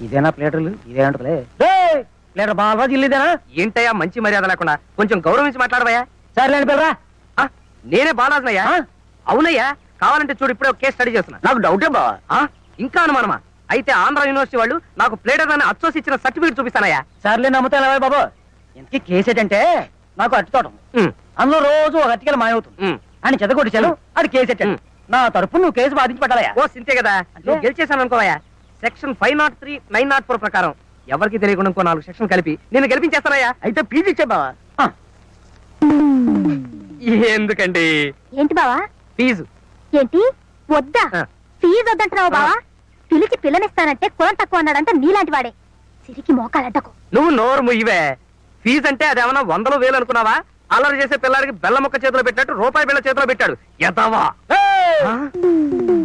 ఇదేనా ప్లేటర్లు ఇదే ఉంటలే ప్లేటర్ బాలరాజు ఇల్లు ఇదేనా? ఏంటయ్యా మంచి మర్యాద లేకుండా కొంచెం గౌరవించి మాట్లాడవయ్యా. సర్లేండి పిల్లరా. నేనే బాలాజనయ్యా. అవునయ్యా, కావాలంటే చూడు ఇప్పుడే కేసు స్టడీ చేస్తున్నా. నాకు డౌటే బావా. ఇంకా అనుమానమా? అయితే ఆంధ్ర యూనివర్సిటీ వాళ్ళు నాకు ప్లేటర్ అని అచ్చోసి ఇచ్చిన సర్టిఫికేట్ చూపిస్తానయ్యా. సర్లే నమ్ముతాను బాబు. ఇంతకీ కేసు ఏంటంటే నాకు అట్టి తోటం, అందులో రోజు ఒక అట్టికలు మాయవుతుంది అని చెదగొట్టించాను. అది కేసు ఎట్టాను. నా తరపు నువ్వు కేసు బాధించి పెట్టాలయా. ఓ సింతే కదా, నువ్వు గెలిచేశాను అనుకోవయ్యా. సెక్షన్ 503, 904 ప్రకారం ఎవరికి తెలియకుండా ఇంకో 4 సెక్షన్ కలిపి నేను గెలిపించేస్తానయ్యా. అయితే ఫీజు ఇచ్చే బావా. ఎందుకండి? ఏంటి బావా ఫీజు? ఏంటి వద్దా? ఫీజు వద్దంటున్నావు బావా? పిలిచి పిల్లనిస్తానంటే కులం తక్కువ అన్నాడంటే నీలాంటి వాడే. సిరికి మోకాలంటకు. నువ్వు నోరు ముయ్యవే. ఫీజు అంటే అదేమన్నా 100,000 అనుకున్నావా? అల్లరి చేసే పిల్లాడికి బెల్ల ముక్క చేతిలో పెట్టినట్టు రూపాయి బిళ్ళ చేతిలో పెట్టాడు. ఎదవా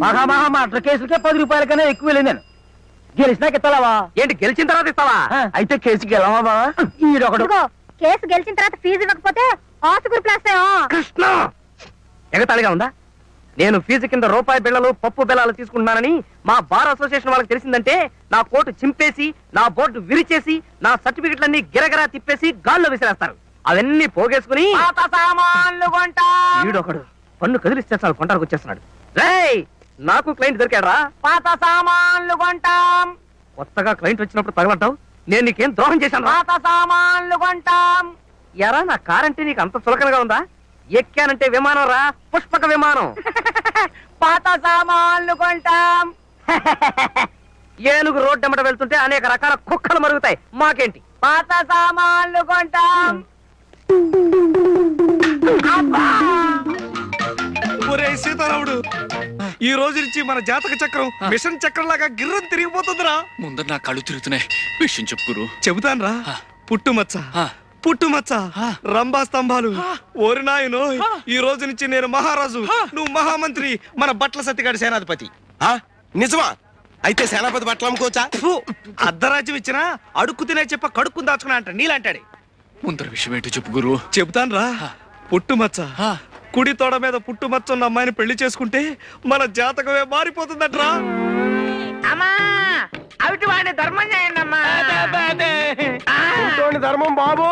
మహా మటర్ కేసులకే 10 రూపాయల కన్నా ఎక్కువ వెళ్ళింది. నేను గెలిచినాక ఇస్తావా? ఏంటి గెలిచిన తర్వాత ఇస్తావా? అయితే కేసుకి వెళ్ళవా బావా? ఈడొకడు కేసు గెలిచిన తర్వాత ఫీజు ఇవ్వకపోతే ఆసుగురు ప్లాస్తాయో. కృష్ణ ఎగతాళిగా ఉందా? నేను ఫీజు కింద రూపాయి బిళ్ళలు పప్పు బిళ్ళలు తీసుకుంటున్నానని మా బార్ అసోసియేషన్ వాళ్ళకి తెలిసిందంటే నా కోటు చింపేసి, నా బోర్డు విరిచేసి, నా సర్టిఫికెట్లన్నీ గిరగిరా తిప్పేసి గాల్లో విసిరేస్తారు. అవన్నీ పోగేసుకుని వీడొకడు పన్ను కదిలిస్తే చాలు కొంటానికి వచ్చేస్తున్నాడు. రేయ్, నాకు క్లయింట్ దొరికాడా? పాత సామాన్లు కొంటాం. కొత్తగా క్లయింట్ వచ్చినప్పుడు తగలంటావు. నేను నీకేం ద్రోహం చేశాను? పాత సామాన్లు కొంటాం. ఎరా, నా కారంటే నీకు అంత చులకనగా ఉందా? ఎక్కానంటే విమానం రా, పుష్పక విమానం. పాత సామాన్లు కొంటాం. ఏనుగు రోడ్డెమ్మట వెళ్తుంటే అనేక రకాల కుక్కలు మరుగుతాయి. మాకేంటి? పాత సామాన్లు కొంటాం. ఒరే సీతారాముడు, ఈ రోజు నుంచి మన జాతక చక్రం మిషన్ చక్రం లాగా గిర్రం తిరిగిపోతుందిరా. ముందర నా కళ్ళు తిరుగుతున్నాయి. విషయం చెప్పుకురు. చెబుతాన్రా. పుట్టుమచ్చ పుట్టుమచ్చ, రంభా స్తంభాలు. ఓరి నాయనో, ఈ రోజు నుంచి నేను మహారాజు, నువ్వు మహామంత్రి, మన బట్ల సత్తిగాడి సేనాధిపతి. నిజమా? అయితే సేనాపతి బట్టలు అమ్ముకోవచ్చా? అర్ధరాజ్యం ఇచ్చినా అడుక్కు తినే చెప్ప కడుక్కుని దాచుకున్నా అంట నీలాంటాడే. ముందర విషయం ఏంటో చెప్పు గురు. చెబుతాన్రా. పుట్టుమచ్చ, కుడి తోడ మీద పుట్టుమచ్చ ఉన్న అమ్మాయిని పెళ్లి చేసుకుంటే మన జాతకమే మారిపోతుందట్రా. అమ్మా అవిటి వాడిని ధర్మం చేయండి అమ్మా. ధర్మం బాబు,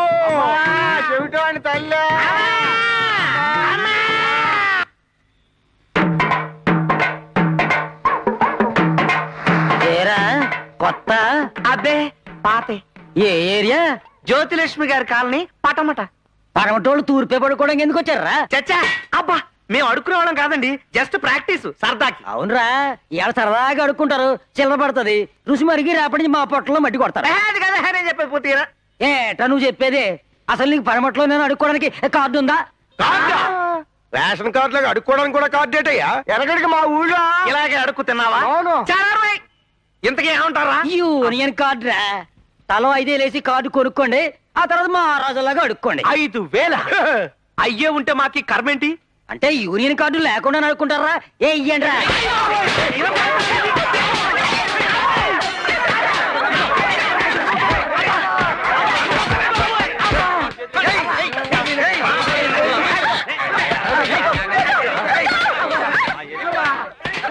చెవిటోని తల్లి. కొత్త అదే పాతే. ఏ ఏరియా? జ్యోతిలక్ష్మి గారి కాలనీ, పటమట. పడమటోళ్ళు తూర్పే పడుకోవడానికి ఎందుకు వచ్చారా? చచ్చా, అబ్బా మేము అడుక్కునేవాళ్ళం కాదండి, జస్ట్ ప్రాక్టీస్ సరదాకి. అవునరా, ఇలా సరదాగా అడుక్కుంటారు, చిల్లర పడుతుంది. రుచి మరిగి రేపటి నుంచి మా పొట్టలో మట్టి కొడతారు. అది కదా నేను చెప్పేది పూర్తిగా. ఏటా నువ్వు చెప్పేది? అసలు నీకు పడమట్లో నేను అడుక్కోవడానికి కార్డు ఉందా? రేషన్ కార్డు లాగా అడుక్కోవడానికి కూడా కార్డు ఏటయ్యా? ఎనగడికి మా ఊళ్ళో ఇలాగే అడుక్కు తిన్నావా? అవును. ఇంతకీ ఏమంటారా? యూనియన్ కార్డు రా. తలో 5,000 కార్డు కొనుక్కోండి, ఆ తర్వాత మా రాజులాగా అడుక్కోండి. 5,000 అయ్యే ఉంటే మాకి కర్మేంటి? అంటే యూనియన్ కార్డు లేకుండా అడుక్కుంటారా? ఏ ఇయ్యండి రా.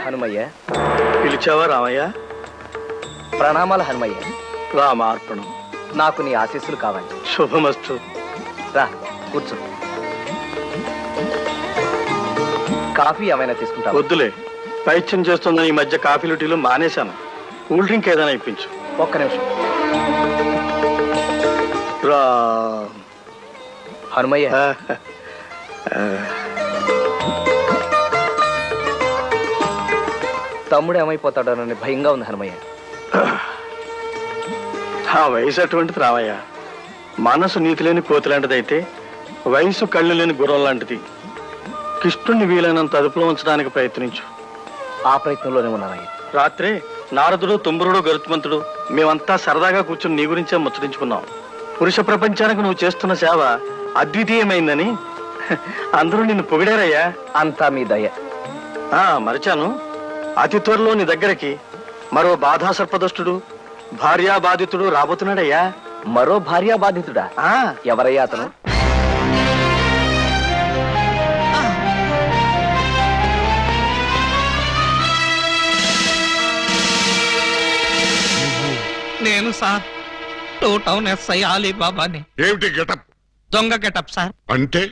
హనుమయ్య. పిలిచావా రామయ్య? ప్రణామాలు హనుమయ్య. రామార్పణం. నాకు నీ ఆశీస్సులు కావాలి. శుభమస్తు. రా కూర్చో. కాఫీ ఏమైనా తీసుకుంటా? వద్దులే, పైత్యం చేస్తుందని ఈ మధ్య కాఫీలు టీలు మానేశాను. కూల్ డ్రింక్ ఏదైనా ఇప్పించు. ఒక్క నిమిషం. రా హనుమయ్య, తమ్ముడు ఏమైపోతాడోనని భయంగా ఉంది హనుమయ్య. ఆ వయసు అటువంటిది రామయ్య. మనసు నీతి లేని కోతి లాంటిదైతే వయసు కళ్ళు లేని గుర్రం లాంటిది. కృష్ణుణ్ణి వీలైనంత అదుపులో ఉంచడానికి ప్రయత్నించు. ఆ ప్రయత్నంలోనే ఉన్నానయ్య. రాత్రే నారదుడు, తుంబురుడు, గరుత్మంతుడు మేమంతా సరదాగా కూర్చుని నీ గురించే ముచ్చరించుకున్నాం. పురుష ప్రపంచానికి నువ్వు చేస్తున్న సేవ అద్వితీయమైందని అందరూ నిన్ను పొగిడారయ్యా. అంతా మీ దయ. మరిచాను, అతి త్వరలో నీ దగ్గరికి మరో బాధా సర్పదష్టుడు, భార్యా బాధితుడు రాబోతున్నాడయ్యా. మరో భార్యా బాధితుడా? ఎవరయ్యా అతను? నేను సార్ 2 టౌన్ ఎస్ఐ అలీబాబాని. ఏమిటి గెటప్? దొంగ గెటప్ సార్. అంటే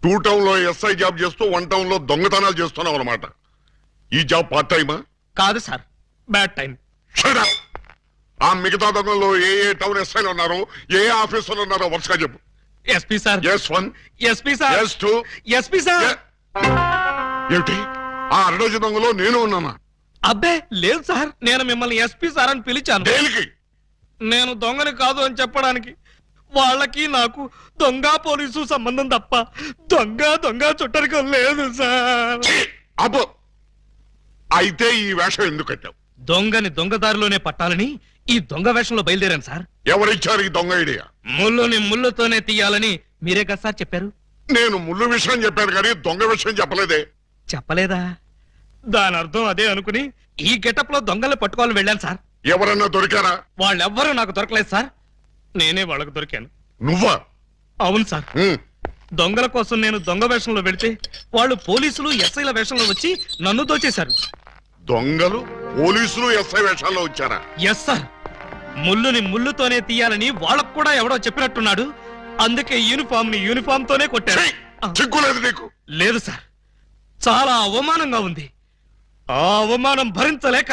2 టౌన్ లో ఎస్ఐ జాబ్ చేస్తూ 1 టౌన్ లో దొంగతనాలు చేస్తున్నావు అనమాట. ఈ జాబ్ పార్ట్ టైమా? కాదు sir, bad time. Shut up! ఆ మిగతా దొంగల్లో ఏ టౌన్ ఎస్ఐలు ఉన్నారో, ఏ ఆఫీసర్లు ఉన్నారో వరుసగా చెప్పు. SP sir. S1, SP sir. S2, SP sir. ఏమిటి ఆ 2 దొంగలో నేను ఉన్నానా? అబ్బే లేదు సార్, నేను మిమ్మల్ని ఎస్పీ సార్ అని పిలిచాను. దేనికి? నేను దొంగని కాదు అని చెప్పడానికి. వాళ్ళకి నాకు దొంగ పోలీసు సంబంధం తప్ప దొంగ చుట్టరికం లేదు సార్. ఛీ! అబ్బో, అయితే ఈ వేషం ఎందుకు కట్టావు? దొంగని దొంగదారిలోనే పట్టాలని ఈ దొంగ వేషంలో బయలుదేరాను సార్. ఎవరిచ్చారు ఈ దొంగ ఐడియా? ముళ్ళుని ముళ్ళుతోనే తీయాలని మీరే కదా సార్ చెప్పారు. నేను ముళ్ళు విషయం చెప్పాను కానీ దొంగ విషయం చెప్పలేదే. చెప్పలేదా? దాని అర్థం అదే అనుకుని ఈ గెటప్ లో దొంగల్ని పట్టుకోవాలని వెళ్ళాను సార్. ఎవరన్నా దొరికారా? వాళ్ళెవ్వరూ నాకు దొరకలేదు సార్, నేనే వాళ్ళకు దొరికాను. నువ్వా? అవును సార్. ఉమ్. దొంగల కోసం నేను దొంగ వేషంలో వెళితే వాళ్ళు పోలీసులు ఎస్ఐల వేషంలో వచ్చి నన్ను దోచేశారు. దొంగలు పోలీసులు ఎస్ఐ వేషాల్లో వచ్చారా? Yes sir. ముళ్ళుని ముళ్ళుతోనే తీయాలని వాళ్ళకు కూడా ఎవడో చెప్పినట్టున్నాడు. అందుకే యూనిఫామ్ తోనే కొట్టారు. ఛీ! చిగ్గులేదు నీకు? లేదు సార్, చాలా అవమానంగా ఉంది. ఆ అవమానం భరించలేక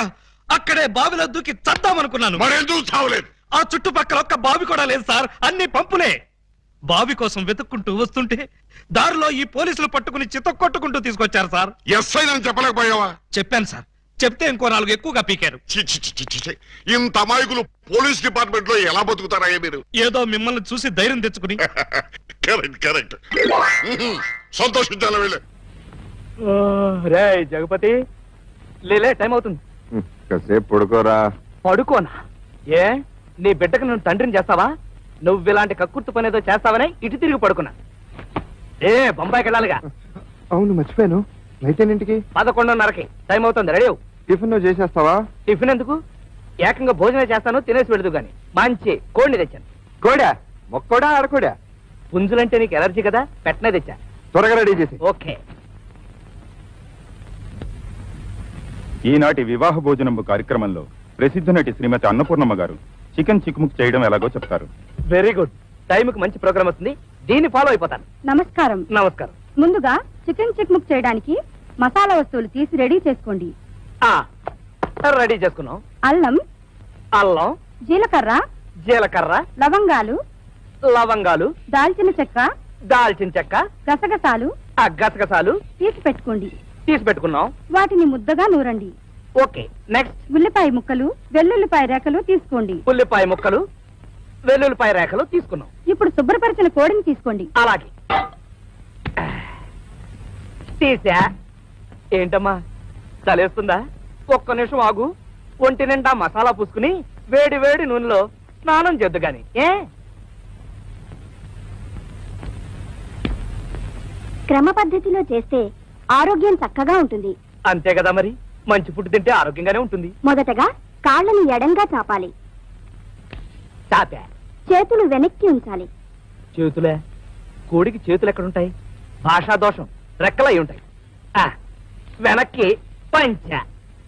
అక్కడే బావిలో దూకి చద్దామనుకున్నాను. మరెందుకు చావలేదు? ఆ చుట్టుపక్కల ఒక్క బావి కూడా లేదు సార్, అన్ని పంపులే. బావి కోసం వెతుక్కుంటూ వస్తుంటే దారిలో ఈ పోలీసులు పట్టుకుని చితక్కొట్టుకుంటూ తీసుకొచ్చారు సార్. ఎస్ఐ అని చెప్పలేకపోయావా? చెప్పాను సార్, చెప్తే ఇంకో 4 ఎక్కువగా పీకారు. చి, చి, చి, చి, చి. ఇంత అమాయకులు పోలీస్ డిపార్ట్మెంట్ లో ఎలా బతుకుతారా మీరు? ఏదో మిమ్మల్ని చూసి ధైర్యం తెచ్చుకుని. కరెక్ట్. సంతోషించాలి వెళ్ళి. రే జగపతి, లేలే టైం అవుతుంది. కాసేపు పడుకోరా. పడుకోనా? ఏ నీ బిడ్డకు నువ్వు తండ్రిని చేస్తావా? నువ్వు ఇలాంటి కక్కుర్తి పని ఏదో చేస్తావనే ఇటు తిరిగి పడుకున్నా. బొంబాయికి వెళ్ళాలిగా. అవును మర్చిపోయాను. నైట్ ఎన్నింటికి? 11:30కి టైం అవుతుంది. రెడీ అవ్వు. టిఫిన్ నువ్వు చేసేస్తావా? టిఫిన్ ఎందుకు? ఏకంగా భోజనం చేస్తాను, తినేసి వెళదు గాని. మంచి కోడిని తెచ్చాను. కోడా? మొక్కోడా ఆడకోడా? పుంజులంటే నీకు ఎలర్జీ కదా, పెట్టనే తెచ్చా. త్వరగా రెడీ చేసి. ఓకే. ఈనాటి వివాహ భోజనం కార్యక్రమంలో ప్రసిద్ధ నటి శ్రీమతి అన్నపూర్ణమ్మ గారు చికెన్ చిక్ముక్ చేయడం ఎలాగో చెప్తారు. Very good. టైంకి మంచి ప్రోగ్రామ్ వస్తుంది, దీన్ని ఫాలో అయిపోతాను. నమస్కారం. నమస్కారం. ముందుగా చికెన్ చిక్ముక్ చేయడానికి మసాలా వస్తువులు తీసి రెడీ చేసుకోండి. రెడీ చేసుకున్నాం. అల్లం, జీలకర్ర, లవంగాలు, దాల్చిన చెక్క, గసగసాలు తీసి పెట్టుకోండి. తీసి పెట్టుకున్నాం. వాటిని ముద్దగా నూరండి. ఓకే. నెక్స్ట్ ఉల్లిపాయ ముక్కలు, వెల్లుల్లిపాయ రేఖలు తీసుకోండి. ఉల్లిపాయ ముక్కలు, వెల్లుల్లిపాయ రేఖలు తీసుకున్నాం. ఇప్పుడు శుభ్రపరిచిన కోడిని తీసుకోండి. అలాగే తీసా. ఏంటమ్మా చలేస్తుందా? ఒక్క నిమిషం ఆగు. ఒంటి నిండా మసాలా పూసుకుని వేడి వేడి నూనెలో స్నానం చేద్దు గాని. క్రమ పద్ధతిలో చేస్తే ఆరోగ్యం చక్కగా ఉంటుంది. అంతే కదా మరి, మంచి ఫుడ్ తింటే ఆరోగ్యంగానే ఉంటుంది. మొదటగా కాళ్ళని ఎడంగా చాపాలి. చాపా. చేతులు వెనక్కి ఉంచాలి. చేతులే? కోడికి చేతులు ఎక్కడుంటాయి? భాషా దోషం, రెక్కలై ఉంటాయి. వెనక్కి పంచ.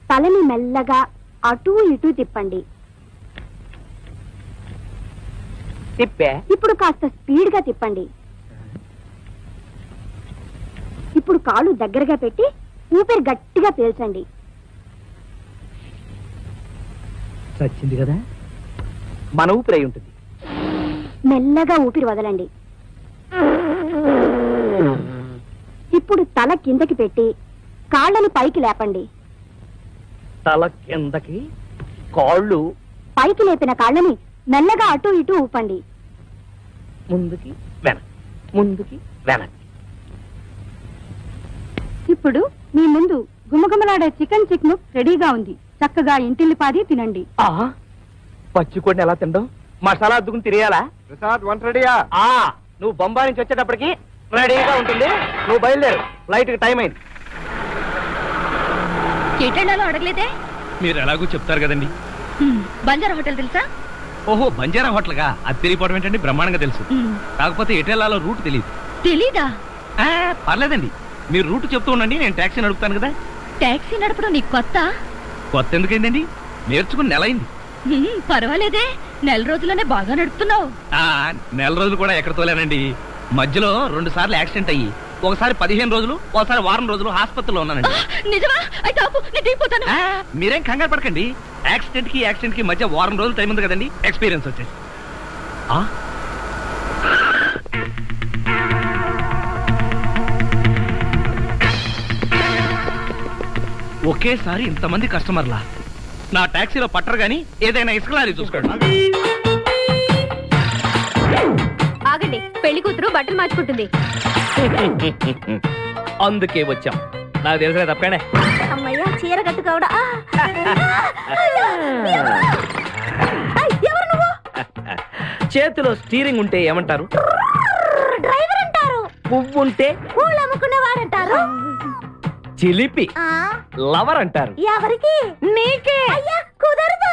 తలని మెల్లగా అటూ ఇటూ తిప్పండి. తిప్పే. ఇప్పుడు కాస్త స్పీడ్ గా తిప్పండి. ఇప్పుడు కాళ్ళు దగ్గరగా పెట్టి ఊపిరి గట్టిగా పీల్చండి. చచ్చింది కదా, మన ఊపిరి అయి ఉంటుంది. మెల్లగా ఊపిరి వదలండి. ఇప్పుడు తల కిందకి పెట్టి కాళ్ళని పైకి లేపండి. తల కిందకి, కాళ్ళు పైకి లేపిన కాళ్ళని మెల్లగా అటూ ఇటూ ఊపండి. ముందుకి వెనక్కి, ముందుకి వెనక్కి. ఇప్పుడు మీ ముందు గుమగుమలాడే చికెన్ చిక్ముక్ రెడీగా ఉంది. చక్కగా ఇంటిల్లిపాది తినండి. పచ్చి కోడిని ఎలా తినడం? మసాలా అద్దుకుని తిరియాలా? ప్రసాద్ వంట రెడీయా? నువ్వు బొంబాయి నుంచి వచ్చేటప్పటికి రెడీగా ఉంటుంది. నువ్వు బయలుదేరు, ఫ్లైట్ కి టైం అయింది. ఎటెండాలో అడగలేదే? మీరు ఎలాగో చెప్తారు కదండి. బంజారా హోటల్ తెలుసా? ఓహో, బంజారా హోటల్ గా? అది తెలియపోవడం ఏంటండి, బ్రహ్మాండంగా తెలుసు. కాకపోతే ఎటెల్లాలో రూట్ తెలియదు. తెలీదా? పర్లేదండి, మీరు రూట్ చెప్తూ ఉండండి, నేను టాక్సీ నడుపుతాను కదా. టాక్సీ నడపడం నీకు కొత్త? కొత్త ఎందుకైందండి, నేర్చుకుని నెల అయింది. పర్వాలేదే, నెల రోజుల్లోనే బాగా నడుపుతున్నావు. నెల రోజులు కూడా ఎక్కడ తోలేనండి. మధ్యలో 2 సార్లు యాక్సిడెంట్ అయ్యి ఒకసారి 15 రోజులు ఒకసారి వారం రోజులు హాస్పిటల్లో ఉన్నానండి. నిజమా? అయితే ఆపు, నేను దిగిపోతాను. మీరేం కంగారు పడకండి. యాక్సిడెంట్ కి మధ్య వారం రోజులు టైం ఉంది కదండి, ఎక్స్పీరియన్స్ వచ్చేసి. ఒకేసారి ఇంతమంది కస్టమర్లా నా టాక్సీలో పట్టరు గాని ఏదైనా ఇసుక లారీ చూసుకోండి. ఆగండి, పెళ్లి కూతురు బట్టలు మార్చుకుంటుంది. అందుకే వచ్చాం. నాకు తెలిసిన తప్పనే. అమ్మయ్య, చీర కట్టుకోవడా? ఎవరు నువ్వు? చేతిలో స్టీరింగ్ ఉంటే ఏమంటారు? డ్రైవర్ అంటారు. పువ్వు ఉంటే పూలు అమ్ముకునేవారంటారు. చిలిపి లవర్ అంటారు. ఎవరికి? నీకే. అయ్యా కుదరదు.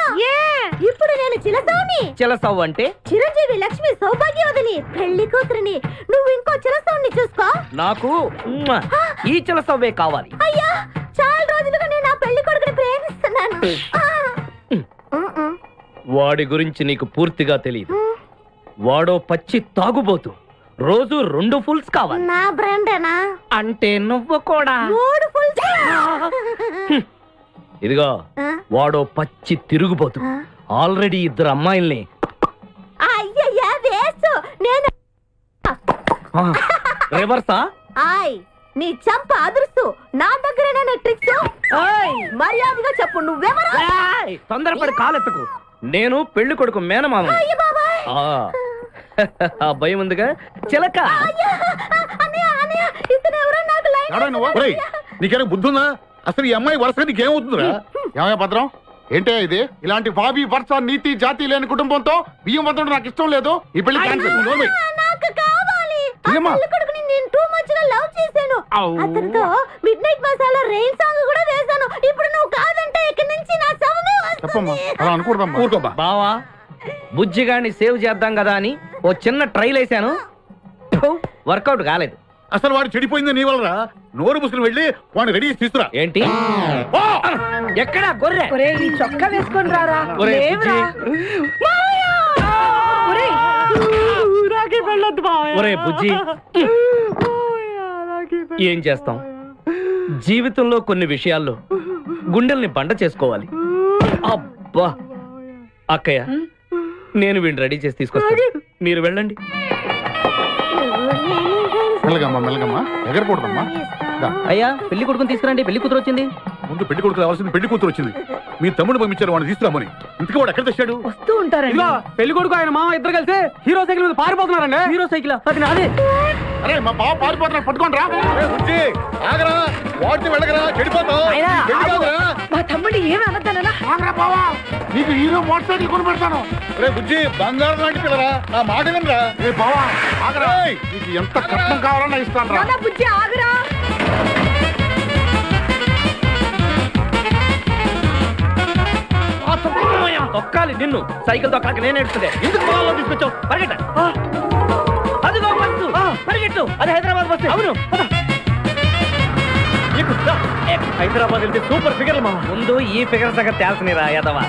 ఇప్పుడు నేను చిలసౌని. చిలసవ్వు అంటే చిరంజీవి లక్ష్మి సౌభాగ్యవతిని, పెళ్లి కూతురిని. నువ్వు ఇంకో చిలసౌని చూసుకో. నాకు ఈ చిలసవ్వే కావాలి. అయ్యా, చాలా రోజులుగా నేను ఆ పెళ్లి కొడుకుని ప్రేమిస్తున్నాను. వాడి గురించి నీకు పూర్తిగా తెలియదు. వాడో పచ్చి తాగుబోతు. రోజు 2 ఫుల్స్ కావాలి. నా బ్రాండేనా? అంటే నువ్వు కూడా 3 ఫుల్స్. ఇదిగో, వాడో పచ్చి తిరుగుబోతు. ఆల్రెడీ 2 అమ్మాయిల్ని. అయ్యయ్యా వేసు. నేను రివర్సా? ఆయ్, నీ చంప అదురుస్తూ నా దగ్గరేనా ట్రిక్స్? మర్యాదగా చెప్పు, నువ్వెవరు? తొందరపడి కాలెత్తకు. నేను పెళ్లి కొడుకు మేనమామ. అయ్య బాబాయ్. ఆ భయం ఉందిగా చిలక. అన్నయ్య, అన్నయ్య, ఇతను ఎవరో నాకు లైన్. నీకేనా బుద్ధుందా? అసలు ఈ అమ్మాయి వరుసగా నీకేమవుతుందిరా? ఏమయ్య భద్రం, ఏంటే ఇది? ఇలాంటి బాబీ వరుస నీతి జాతి లేని కుటుంబంతో బియ్యం వద్దడం నాకు ఇష్టం లేదు. ఈ పెళ్లి క్యాన్సిల్. నాకు కావాలి. ఆ ఏమ్మా? పెళ్లి కొడుకుని నేను టూ మచ్ గా లవ్ చేశాను. అతనితో mid night masala rain song కూడా వేశాను. ఇప్పుడు నువ్వు కాదంటే ఇక్కడి నుంచి నా శవమే చెప్పమ్మా, వస్తుంది. అలా అనకూడదమ్మా. ఊరుకోమ్మా. బావా, బుజ్జిగాన్ని సేవ్ చేద్దాం కదా అని ఓ చిన్న ట్రైల్ వేసాను. వర్కౌట్ కాలేదు. అసలు వాడు చెడిపోయింది నీ వల్ల. నోరు ముసులు వెళ్ళి వాడిని రెడీ చేసి తీసుకురా. ఏంటి? ఎక్కడా గొర్రె? చొక్కా వేసుకొని రారా. ఒరే బుజ్జి. ఒరే బుజ్జి, ఏం చేస్తాం? జీవితంలో కొన్ని విషయాల్లో గుండెల్ని బండ చేసుకోవాలి. అబ్బా, అక్కయ్య, నేను వీడిని రెడీ చేసి తీసుకొస్తాను. మీరు వెళ్ళండి. మెల్లగమ్మా, మెల్లగమ్మా, ఎగరకూడదమ్మా. అయ్యా, పెళ్లి కొడుకుని తీసుకురండి. పెళ్లి కూతురు వచ్చింది. ముందు పెళ్లి కొడుకు రావాల్సింది పెళ్లి కూతురు వచ్చింది. మీ తమ్ముడు పంపించారు వాడిని తీసుకురామని. ఇంతకీ వాడు ఎక్కడ తెచ్చాడు? వస్తూ ఉంటారండి. పెళ్లి కొడుకు ఆయన మామ ఇద్దరు కలిసి హీరో సైకిల్ మీద పారిపోతున్నారండి. హీరో సైకిల్ అది నాదే. అరే, మా బావ పారిపోతున్నాడు, పట్టుకోండి రా. ఆగరా, వాడిని వెళ్ళగరా, చెడిపోతావు. పెళ్లి కాదురా. మా తమ్ముడు ఏమి అనద్దనా? ఆగరా బావా, నీకు హీరో మోటార్ సైకిల్ కొని పెడతాను. రే బుజ్జి, బంగారం లాంటి పిల్లరా, నా మాట వినరా. ఏ బావా, ఆగరా. నీకు ఎంత కట్నం కావాలన్నా ఇస్తాను రా. బుజ్జి ఆగురా. తొక్కాలి నిన్ను. సైకిల్ తొక్కడానికి నేను ఎడుతుండే. ఎందుకు పొలాల్లో తీసుకొచ్చావు? పరిగెట్ట. అదిగో బస్సు, పరిగెట్టు. అది హైదరాబాద్ బస్సు. అవును. హైదరాబాద్ వెళ్తే సూపర్ ఫిగర్ మా. ముందు ఈ ఫిగర్ దగ్గర తేల్చనిరా యాదవా.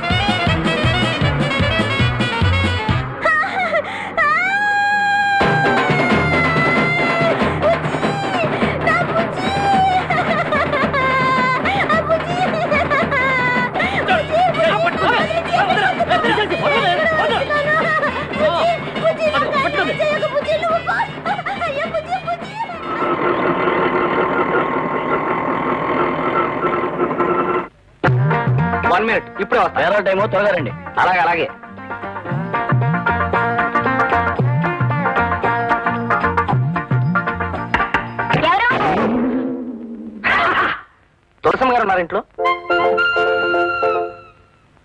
వన్ మినిట్, ఇప్పుడే వస్తా. వేరే టైమో త్వరగా రండి. అలాగే అలాగే. తులసమ్మ గారు ఉన్నారు ఇంట్లో.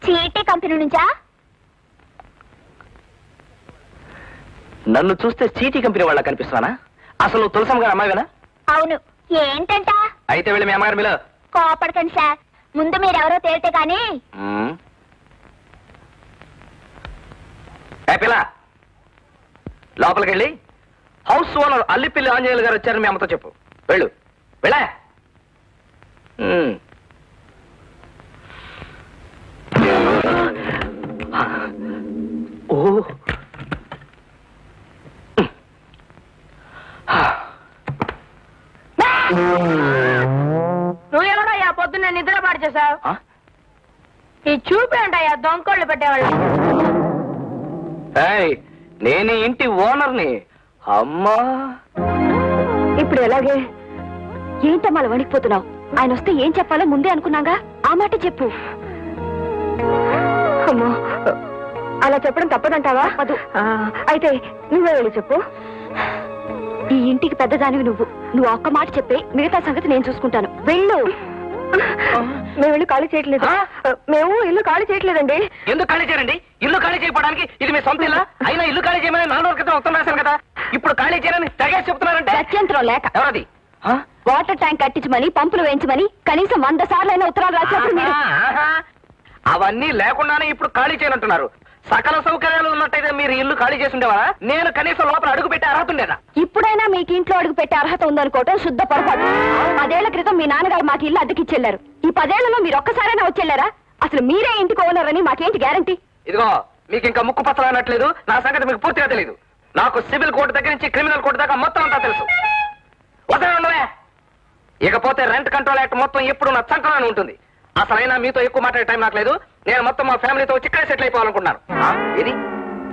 చీటీ కంపెనీ నుంచా? నన్ను చూస్తే చీటీ కంపెనీ వాళ్ళ కనిపిస్తున్నానా? అసలు తులసమ్మ గారు అమ్మాయి కదా? అవును. ఏంటంట? అయితే వెళ్ళి మీ అమ్మగారు మీలో. కోపడకండి సార్, ముందు మీరెవరో తేలితే గానీ. పిల్ల, లోపలికి వెళ్ళి హౌస్ ఓనర్ అల్లిపిల్లి ఆంజనేయులు గారు వచ్చారని మీ అమ్మతో చెప్పు. వెళ్ళు, వెళ్ళా. చేసావు ఈ చూపేంటయ్యా దొంగకోళ్ళు పెట్టేవాళ్ళు నేను ఇంటి ఓనర్ని. అమ్మా ఇప్పుడు ఎలాగే ఏంటమ్మా అలా వణికిపోతున్నావు? ఆయన వస్తే ఏం చెప్పాలో ముందే అనుకున్నాగా, ఆ మాట చెప్పు. అమ్మో, అలా చెప్పడం తప్పదంటావా? అయితే నువ్వే వెళ్ళి చెప్పు. ఈ ఇంటికి పెద్దదానివి నువ్వు ఒక్క మాట చెప్పి మిగతా సంగతి నేను చూసుకుంటాను. వెళ్ళు. మేము ఇల్లు ఖాళీ చేయట్లేదు. మేము ఇల్లు ఖాళీ చేయట్లేదండి. ఎందుకు ఖాళీ చేయరండి? ఇల్లు ఖాళీ చేయడానికి ఇది మీ సొంత ఇల్లా? అయినా ఇల్లు ఖాళీ చేయమని 4 రోజుల క్రితం ఉత్తరం రాశాను కదా. ఇప్పుడు ఖాళీ చేయని తెగేసి చెప్తున్నారంటే గత్యంతరం లేక. ఎవరది? వాటర్ ట్యాంక్ కట్టించమని, పంపులు వేయించమని కనీసం 100 సార్లైనా ఉత్తరాలు రాసినప్పుడు మీరు అవన్నీ లేకుండానే ఇప్పుడు ఖాళీ చేయనంటున్నారు. సకల సౌకర్యాలు ఉన్నట్టయితే మీరు ఇల్లు ఖాళీ చేసి ఉండేవారా? నేను కనీసం లోపల అడుగు పెట్టే అర్హత ఉండేదా? ఇప్పుడైనా మీకు ఇంట్లో అడుగు పెట్టే అర్హత ఉందనుకోవటం శుద్ధ పొరపాటు. 10 ఏళ్ల క్రితం మీ నాన్నగారు మాకు ఇల్లు అద్దెకిచ్చెళ్లారు. ఈ 10 ఏళ్లలో మీరు ఒక్కసారైనా వచ్చెళ్లారా? అసలు మీరే ఇంటికి ఓనర్ అని మాకేంటి గ్యారంటీ? ఇదిగో మీకు ఇంకా ముక్కు పచ్చలనట్లేదు. నా సంగతి మీకు పూర్తిగా తెలియదు. నాకు సివిల్ కోర్టు దగ్గర నుంచి క్రిమినల్ కోర్టు దాకా మొత్తం అంతా తెలుసు. వదలే ఉండవే. ఇకపోతే రెంట్ కంట్రోల్ యాక్ట్ మొత్తం ఎప్పుడు నా చంకలోనే ఉంటుంది. అసలైనా మీతో ఎక్కువ మాట్లాడే టైం నాకు లేదు. నేను మొత్తం మా ఫ్యామిలీతో చిక్కడే సెటిల్ అయిపోవాలనుకుంటున్నాను. ఇది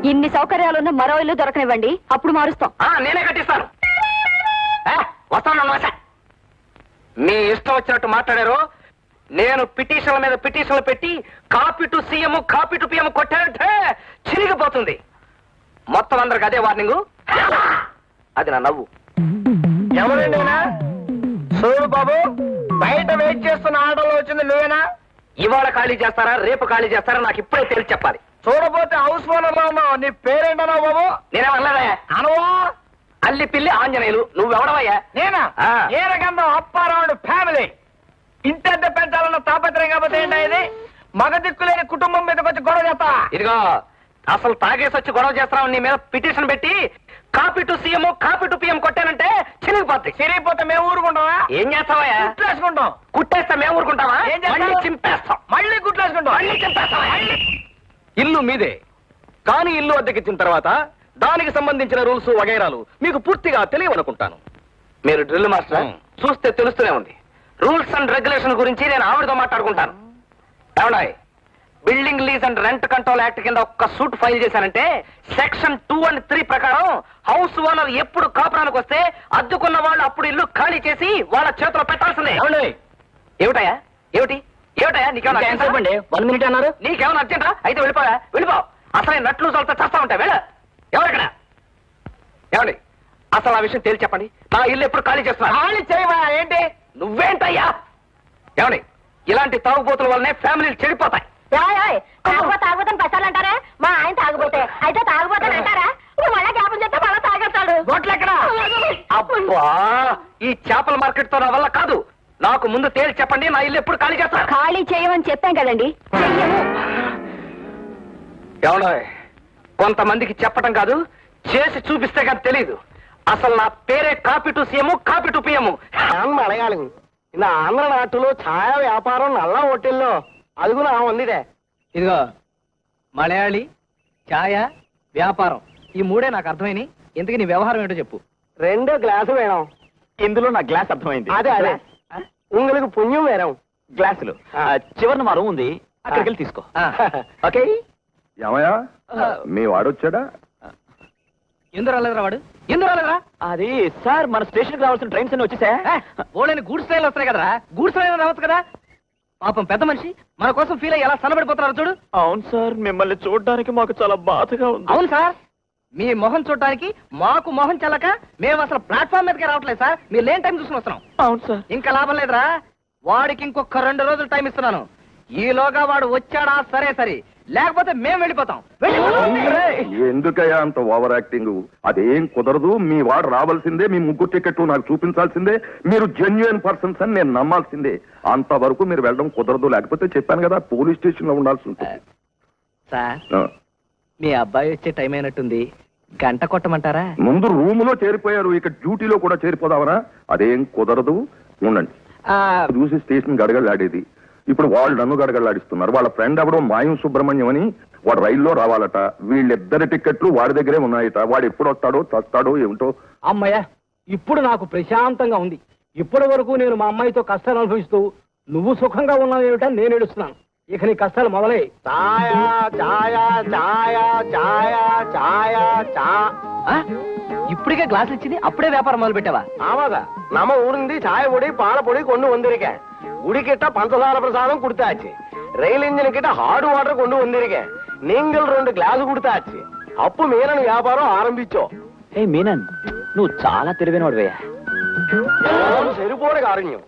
ఇన్ని సౌకర్యాలున్న మరో ఇల్లు దొరకనివ్వండి, అప్పుడు మారుస్తాం. నేనే కట్టిస్తాను. వస్తాను. మీ ఇష్టం వచ్చినట్టు మాట్లాడారు. నేను పిటిషన్ల మీద పిటిషన్లు పెట్టి copy to CM copy to PM కొట్టానంటే చిరిగిపోతుంది. మొత్తం అందరికి అదే వార్నింగ్. అది నా నవ్వు. ఎవరండి? చూడు బాబు, బయట వెయిట్ చేస్తున్న ఆటోలో వచ్చింది నువ్వేనా? ఇవాళ ఖాళీ చేస్తారా, రేపు ఖాళీ చేస్తారా నాకు ఇప్పుడే తెలిసి చెప్పాలి. చూడపోతే హౌస్ ఓనర్ లో ఉన్నావు. నీ పేరేంటనా బాబు? నేనేమన్నారా? అనవా అల్లి పిల్లి ఆంజనేయులు. నువ్వెవడవయ్యా? నేనా? ఏ రకంగా అప్పారావుడు ఫ్యామిలీ. ఇంటద్దె పెంచాలన్న తాపత్రయం కాకపోతే ఏంటా ఇది? మగ దిక్కులేని కుటుంబం మీదకి వచ్చి గొడవ చేస్తా. ఇదిగో అసలు తాగేసి వచ్చి గొడవ చేస్తావు. నీ మీద పిటిషన్ పెట్టి copy to CM copy to PM కొట్టానంటే చిరిగిపోద్ది. చిరిగిపోతే మేము ఊరుకుంటావా? ఏం చేస్తావయ్యా? గుట్లేసుకుంటాం. కుట్టేస్తే మేము ఊరుకుంటావా? ఏం చేస్తావు? మళ్ళీ చింపేస్తాం. మళ్ళీ గుట్లేసుకుంటాం. మళ్ళీ చింపేస్తావా? ఇల్లు మీదే, కానీ ఇల్లు అద్దెకిచ్చిన తర్వాత దానికి సంబంధించిన రూల్స్ వగైరాలు మీకు పూర్తిగా తెలియవనుకుంటాను. మీరు డ్రిల్ మాస్టర్, చూస్తే తెలుస్తూనే ఉంది. రూల్స్ అండ్ రెగ్యులేషన్ గురించి నేను ఆవిడతో మాట్లాడుకుంటాను. ఏమండాయ్, building lease and rent control act కింద ఒక్క సూట్ ఫైల్ చేశానంటే సెక్షన్ 2 and 3 ప్రకారం హౌస్ ఓనర్ ఎప్పుడు కాపురానికి వస్తే అద్దుకున్న వాళ్ళు అప్పుడు ఇల్లు ఖాళీ చేసి వాళ్ళ చేతిలో పెట్టాల్సిందే. ఏమిటయా? ఏమిటయా నీకేమన్నా 1 minute అన్నారు. నీకేమన్నా అర్జెంటా? అయితే వెళ్ళిపో. అసలే నట్లు చల్తా చేస్తా ఉంటాయి. ఎవరెక్కడ? ఏమండి, అసలు ఆ విషయం తేల్చి చెప్పండి. నా ఇల్లు ఎప్పుడు ఖాళీ చేస్తున్నా? ఖాళీ చేయవా ఏంటి? నువ్వేంటయ్యా? ఏమండి, ఇలాంటి తాగుబోతుల వల్లనే ఫ్యామిలీలు చెడిపోతాయి. తాగుబోతాను పట్టాలంటారా? మా ఆయన తాగుబోతే అయితే తాగుబోతాను అంటారా? మళ్ళా జ్ఞాపం చెప్తే మళ్ళా తాగేస్తాడు. బొట్లెక్కడ? అబ్బా, ఈ చేపల మార్కెట్ తో నా వల్ల కాదు. నాకు ముందు తేల్చి చెప్పండి, నా ఇల్లు ఎప్పుడు ఖాళీ చేస్తా? ఖాళీ చేయమని చెప్పాం కదండి. చెయ్యము. ఏమన్నా, కొంతమందికి చెప్పటం కాదు, చేసి చూపిస్తే కానీ తెలీదు. అసలు నా పేరే copy to CM copy to PM. అడగాలి. ఇలా ఆంధ్ర నాటులో ఛాయ వ్యాపారం నల్ల హోటల్లో అదుగునా ఉందిదే. ఇదిగో మలయాళి, ఛాయ, వ్యాపారం, ఈ 3 నాకు అర్థమైంది. ఇంతకీ నీ వ్యవహారం ఏంటో చెప్పు. 2 గ్లాసు వేణం. ఇందులో నా గ్లాస్ అర్థమైంది. అదే உங்களுக்கு పుణ్యం వేరం. గ్లాసులు చివరిన మరో ఉంది, అక్కడికి వెళ్ళి తీసుకో. ఓకే. ఏమయ్యా, మీ వాడొచ్చాడా? ఎందుకు రాలేదురా వాడు? ఎందుకు రాలేదురా? అది సార్, మన స్టేషన్ కి రావాల్సిన ట్రైన్స్ అన్ని వచ్చేసా. ఓళ్ళని గూడ్స్ ట్రైన్లు వస్తున్నాయి కదరా, గూడ్స్ ట్రైన్ రావచ్చు కదా. పాపం పెద్ద మనిషి మన కోసం ఫీల్ అయ్యి ఎలా సన్నబడిపోతున్నారు చూడు. అవును సార్, మిమ్మల్ని చూడడానికి మాకు చాలా బాధగా ఉంది. అవును సార్, మీ మొహం చూడటానికి మాకు మొహం చల్లక మేము అసలు ప్లాట్ఫామ్ మీదకి రావట్లేదు సార్. మీరు లేని టైం చూసుకుని వస్తున్నాం. అవును సార్. ఇంకా లాభం లేదురా, వాడికి ఇంకొక 2 రోజులు టైం ఇస్తున్నాను. ఈలోగా వాడు వచ్చాడా సరే, లేకపోతే మేము వెళ్ళిపోతాం. ఎందుకయ్యా అంత ఓవర్ యాక్టింగ్? అదేం కుదరదు. మీ వాడు రావాల్సిందే, మీ 3 టికెట్లు నాకు చూపించాల్సిందే, మీరు జెన్యున్ పర్సన్స్ అని నేను నమ్మాల్సిందే. అంతవరకు మీరు వెళ్ళడం కుదరదు. లేకపోతే చెప్పాను కదా, పోలీస్ స్టేషన్ లో ఉండాల్సి ఉంటుంది. సార్, మీ అబ్బాయి వచ్చే టైం అయినట్టుంది, గంట కొట్టమంటారా? ముందు రూమ్ లో చేరిపోయారు, ఇక డ్యూటీలో కూడా చేరిపోదామనా? అదేం కుదరదు. ఉండండి, చూసి స్టేషన్ గడగడలాడేది. ఇప్పుడు వాళ్ళు నన్ను గడగడలాడిస్తున్నారు. వాళ్ళ ఫ్రెండ్ ఎవడో మాయం సుబ్రహ్మణ్యం అని, వాడు రైల్లో రావాలట. వీళ్ళిద్దరి టికెట్లు వాడి దగ్గరే ఉన్నాయట. వాడు ఎప్పుడు వస్తాడో చస్తాడో ఏమిటో. అమ్మయ్య, ఇప్పుడు నాకు ప్రశాంతంగా ఉంది. ఇప్పటి వరకు నేను మా అమ్మాయితో కష్టాలు అనుభవిస్తూ నువ్వు సుఖంగా ఉన్నావు ఏమిటని నేను ఏడుస్తున్నాను. ఇక నీ కష్టాలు మొదలై ఛాయా ఛాయా ఛాయా ఛాయా ఛాయా చా ఇప్పటికే గ్లాసులు ఇచ్చింది అప్పుడే వ్యాపారం మొదలు పెట్టావా? ஆமாதா நம்ம ஊருந்து சாய பொடி பால பொடி கொண்டு வந்திருக்கேன். குடி கிட்ட பஞ்சசார பிரசாதம் கொடுத்தாச்சு. ரயில் இன்ஜின் கிட்ட ஹார்ட் வாட்டர் கொண்டு வந்திருக்கேன். நீங்கள் 2 గ్లాసు கொடுத்தாச்சு. అప్పు మీనన్ వ్యాపారం ఆరంభించో. ఏ మీనన్, నువ్వు చాలా తెలివైనవాడివయ్యా. సరిపోని కారణ్యం.